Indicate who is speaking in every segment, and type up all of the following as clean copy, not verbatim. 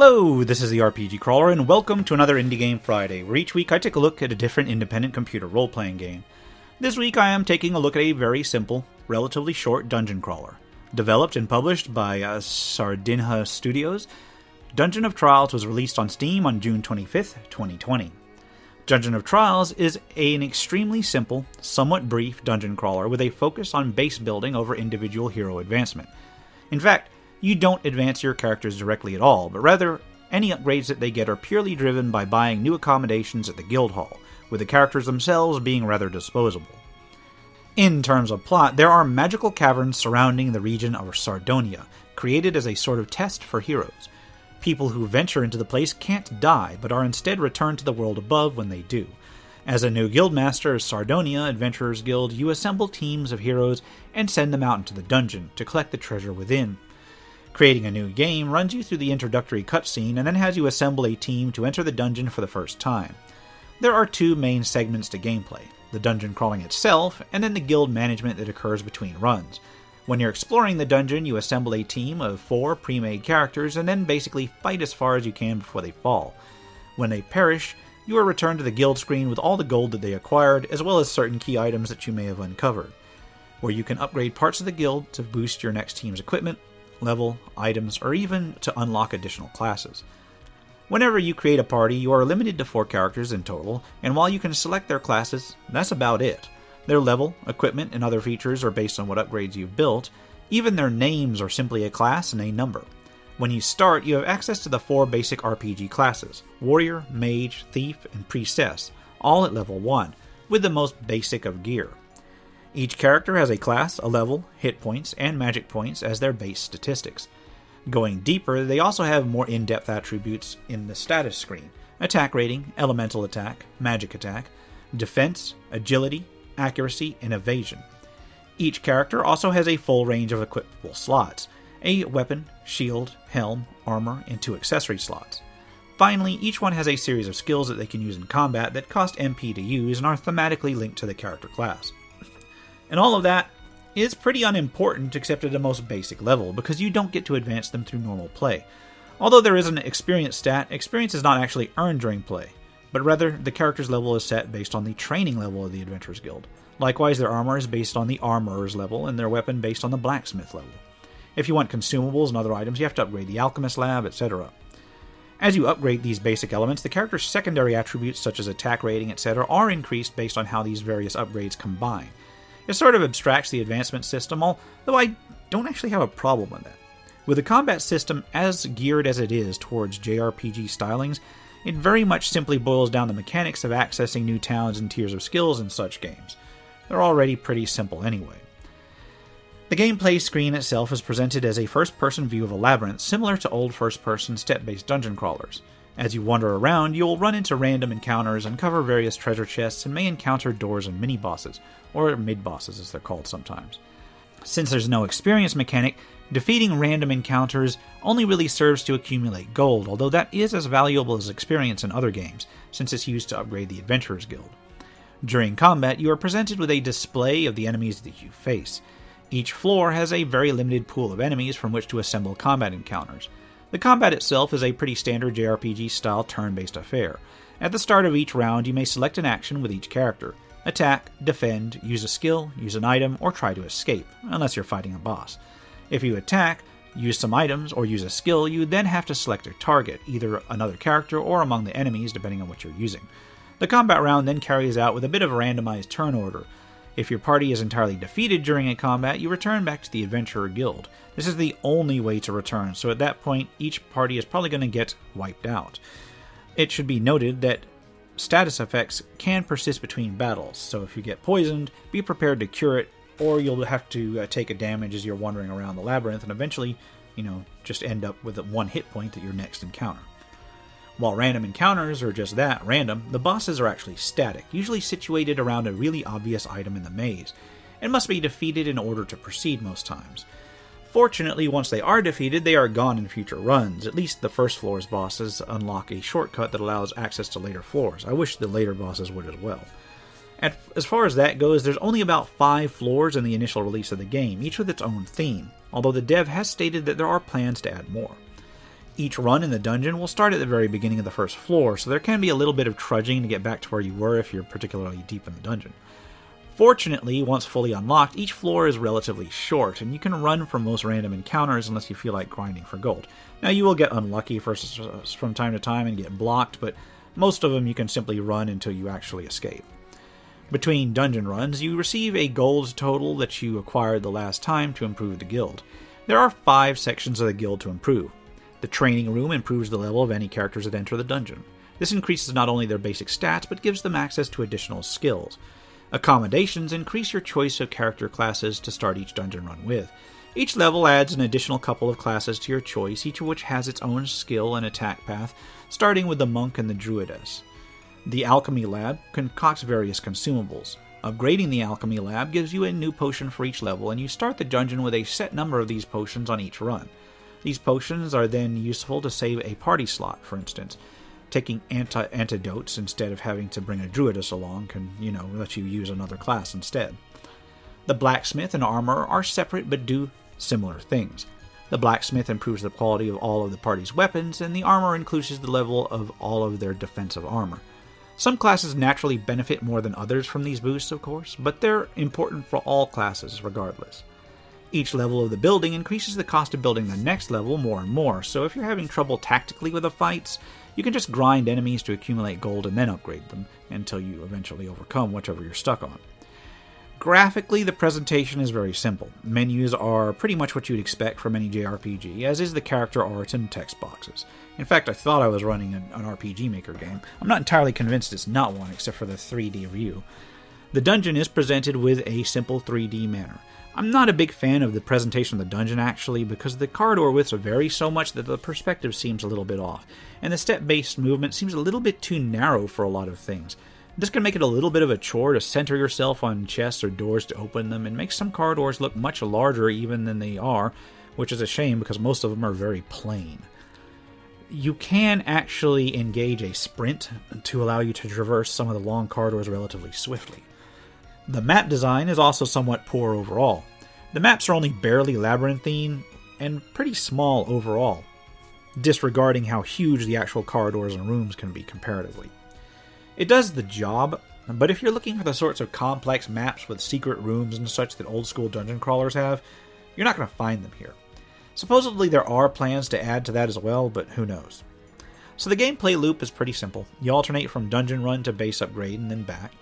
Speaker 1: Hello, this is the RPG Crawler, and welcome to another Indie Game Friday, where each week I take a look at a different independent computer role-playing game. This week I am taking a look at a very simple, relatively short dungeon crawler. Developed and published by Sardinha Studios, Dungeon of Trials was released on Steam on June 25th, 2020. Dungeon of Trials is an extremely simple, somewhat brief dungeon crawler with a focus on base building over individual hero advancement. In fact, you don't advance your characters directly at all, but rather, any upgrades that they get are purely driven by buying new accommodations at the guild hall, with the characters themselves being rather disposable. In terms of plot, there are magical caverns surrounding the region of Sardonia, created as a sort of test for heroes. People who venture into the place can't die, but are instead returned to the world above when they do. As a new guildmaster of Sardonia Adventurers Guild, you assemble teams of heroes and send them out into the dungeon to collect the treasure within. Creating a new game runs you through the introductory cutscene and then has you assemble a team to enter the dungeon for the first time. There are two main segments to gameplay, the dungeon crawling itself and then the guild management that occurs between runs. When you're exploring the dungeon, you assemble a team of 4 pre-made characters and then basically fight as far as you can before they fall. When they perish, you are returned to the guild screen with all the gold that they acquired, as well as certain key items that you may have uncovered, where you can upgrade parts of the guild to boost your next team's equipment, level, items, or even to unlock additional classes. Whenever you create a party, you are limited to 4 characters in total, and while you can select their classes, that's about it. Their level, equipment, and other features are based on what upgrades you've built. Even their names are simply a class and a number. When you start, you have access to the 4 basic RPG classes, Warrior, Mage, Thief, and Priestess, all at level 1, with the most basic of gear. Each character has a class, a level, hit points, and magic points as their base statistics. Going deeper, they also have more in-depth attributes in the status screen: attack rating, elemental attack, magic attack, defense, agility, accuracy, and evasion. Each character also has a full range of equipable slots: a weapon, shield, helm, armor, and 2 accessory slots. Finally, each one has a series of skills that they can use in combat that cost MP to use and are thematically linked to the character class. And all of that is pretty unimportant except at the most basic level, because you don't get to advance them through normal play. Although there is an experience stat, experience is not actually earned during play, but rather the character's level is set based on the training level of the Adventurers Guild. Likewise, their armor is based on the Armorer's level, and their weapon based on the Blacksmith level. If you want consumables and other items, you have to upgrade the Alchemist Lab, etc. As you upgrade these basic elements, the character's secondary attributes such as attack rating, etc. are increased based on how these various upgrades combine. It sort of abstracts the advancement system, although I don't actually have a problem with that. With the combat system as geared as it is towards JRPG stylings, it very much simply boils down to the mechanics of accessing new towns and tiers of skills in such games. They're already pretty simple anyway. The gameplay screen itself is presented as a first-person view of a labyrinth, similar to old first-person step-based dungeon crawlers. As you wander around, you'll run into random encounters, uncover various treasure chests, and may encounter doors and mini-bosses, or mid-bosses as they're called sometimes. Since there's no experience mechanic, defeating random encounters only really serves to accumulate gold, although that is as valuable as experience in other games, since it's used to upgrade the Adventurers Guild. During combat, you are presented with a display of the enemies that you face. Each floor has a very limited pool of enemies from which to assemble combat encounters. The combat itself is a pretty standard JRPG-style turn-based affair. At the start of each round, you may select an action with each character: attack, defend, use a skill, use an item, or try to escape, unless you're fighting a boss. If you attack, use some items, or use a skill, you then have to select a target, either another character or among the enemies, depending on what you're using. The combat round then carries out with a bit of a randomized turn order. If your party is entirely defeated during a combat, you return back to the Adventurer Guild. This is the only way to return, so at that point, each party is probably going to get wiped out. It should be noted that status effects can persist between battles, so if you get poisoned, be prepared to cure it, or you'll have to take a damage as you're wandering around the labyrinth, and eventually, just end up with 1 hit point at your next encounter. While random encounters are just that, random, the bosses are actually static, usually situated around a really obvious item in the maze, and must be defeated in order to proceed most times. Fortunately, once they are defeated, they are gone in future runs. At least the first floor's bosses unlock a shortcut that allows access to later floors. I wish the later bosses would as well. As far as that goes, there's only about 5 floors in the initial release of the game, each with its own theme, although the dev has stated that there are plans to add more. Each run in the dungeon will start at the very beginning of the first floor, so there can be a little bit of trudging to get back to where you were if you're particularly deep in the dungeon. Fortunately, once fully unlocked, each floor is relatively short, and you can run from most random encounters unless you feel like grinding for gold. Now, you will get unlucky from time to time and get blocked, but most of them you can simply run until you actually escape. Between dungeon runs, you receive a gold total that you acquired the last time to improve the guild. There are 5 sections of the guild to improve. The training room improves the level of any characters that enter the dungeon. This increases not only their basic stats, but gives them access to additional skills. Accommodations increase your choice of character classes to start each dungeon run with. Each level adds an additional couple of classes to your choice, each of which has its own skill and attack path, starting with the monk and the druidess. The alchemy lab concocts various consumables. Upgrading the alchemy lab gives you a new potion for each level, and you start the dungeon with a set number of these potions on each run. These potions are then useful to save a party slot, for instance. Taking antidotes instead of having to bring a druidess along can, let you use another class instead. The blacksmith and armor are separate but do similar things. The blacksmith improves the quality of all of the party's weapons, and the armor increases the level of all of their defensive armor. Some classes naturally benefit more than others from these boosts, of course, but they're important for all classes regardless. Each level of the building increases the cost of building the next level more and more, so if you're having trouble tactically with the fights, you can just grind enemies to accumulate gold and then upgrade them until you eventually overcome whichever you're stuck on. Graphically, the presentation is very simple. Menus are pretty much what you'd expect from any JRPG, as is the character art and text boxes. In fact, I thought I was running an RPG Maker game. I'm not entirely convinced it's not one, except for the 3D view. The dungeon is presented with a simple 3D manner. I'm not a big fan of the presentation of the dungeon, actually, because the corridor widths vary so much that the perspective seems a little bit off, and the step-based movement seems a little bit too narrow for a lot of things. This can make it a little bit of a chore to center yourself on chests or doors to open them, and make some corridors look much larger even than they are, which is a shame because most of them are very plain. You can actually engage a sprint to allow you to traverse some of the long corridors relatively swiftly. The map design is also somewhat poor overall. The maps are only barely labyrinthine and pretty small overall, disregarding how huge the actual corridors and rooms can be comparatively. It does the job, but if you're looking for the sorts of complex maps with secret rooms and such that old school dungeon crawlers have, you're not going to find them here. Supposedly there are plans to add to that as well, but who knows. So the gameplay loop is pretty simple. You alternate from dungeon run to base upgrade and then back.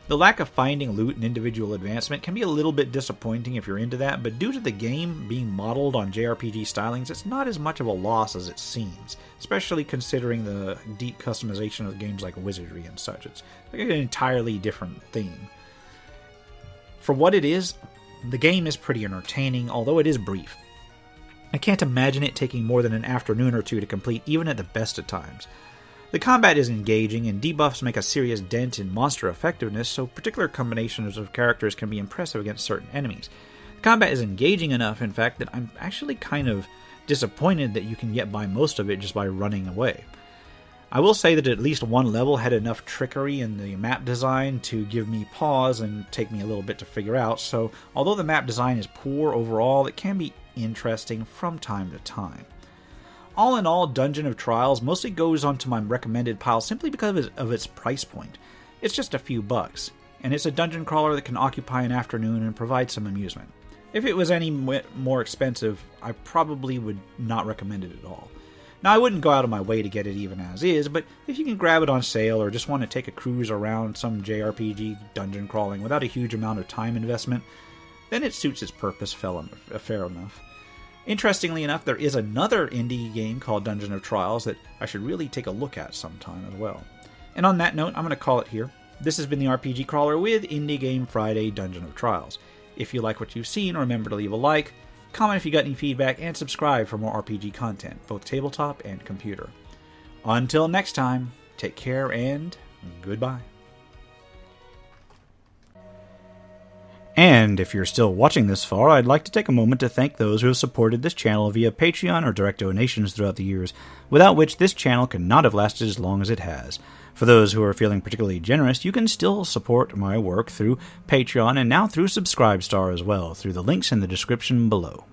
Speaker 1: The lack of finding loot and individual advancement can be a little bit disappointing if you're into that, but due to the game being modeled on JRPG stylings, it's not as much of a loss as it seems, especially considering the deep customization of games like Wizardry and such. It's like an entirely different theme. For what it is, the game is pretty entertaining, although it is brief. I can't imagine it taking more than an afternoon or two to complete, even at the best of times. The combat is engaging, and debuffs make a serious dent in monster effectiveness, so particular combinations of characters can be impressive against certain enemies. The combat is engaging enough, in fact, that I'm actually kind of disappointed that you can get by most of it just by running away. I will say that at least one level had enough trickery in the map design to give me pause and take me a little bit to figure out, so although the map design is poor overall, it can be interesting from time to time. All in all, Dungeon of Trials mostly goes onto my recommended pile simply because of its price point. It's just a few bucks, and it's a dungeon crawler that can occupy an afternoon and provide some amusement. If it was any more expensive, I probably would not recommend it at all. Now, I wouldn't go out of my way to get it even as is, but if you can grab it on sale or just want to take a cruise around some JRPG dungeon crawling without a huge amount of time investment, then it suits its purpose fair enough. Interestingly enough, there is another indie game called Dungeon of Trials that I should really take a look at sometime as well. And on that note, I'm going to call it here. This has been the RPG Crawler with Indie Game Friday Dungeon of Trials. If you like what you've seen, remember to leave a like, comment if you got any feedback, and subscribe for more RPG content, both tabletop and computer. Until next time, take care and goodbye. And if you're still watching this far, I'd like to take a moment to thank those who have supported this channel via Patreon or direct donations throughout the years, without which this channel could not have lasted as long as it has. For those who are feeling particularly generous, you can still support my work through Patreon and now through Subscribestar as well, through the links in the description below.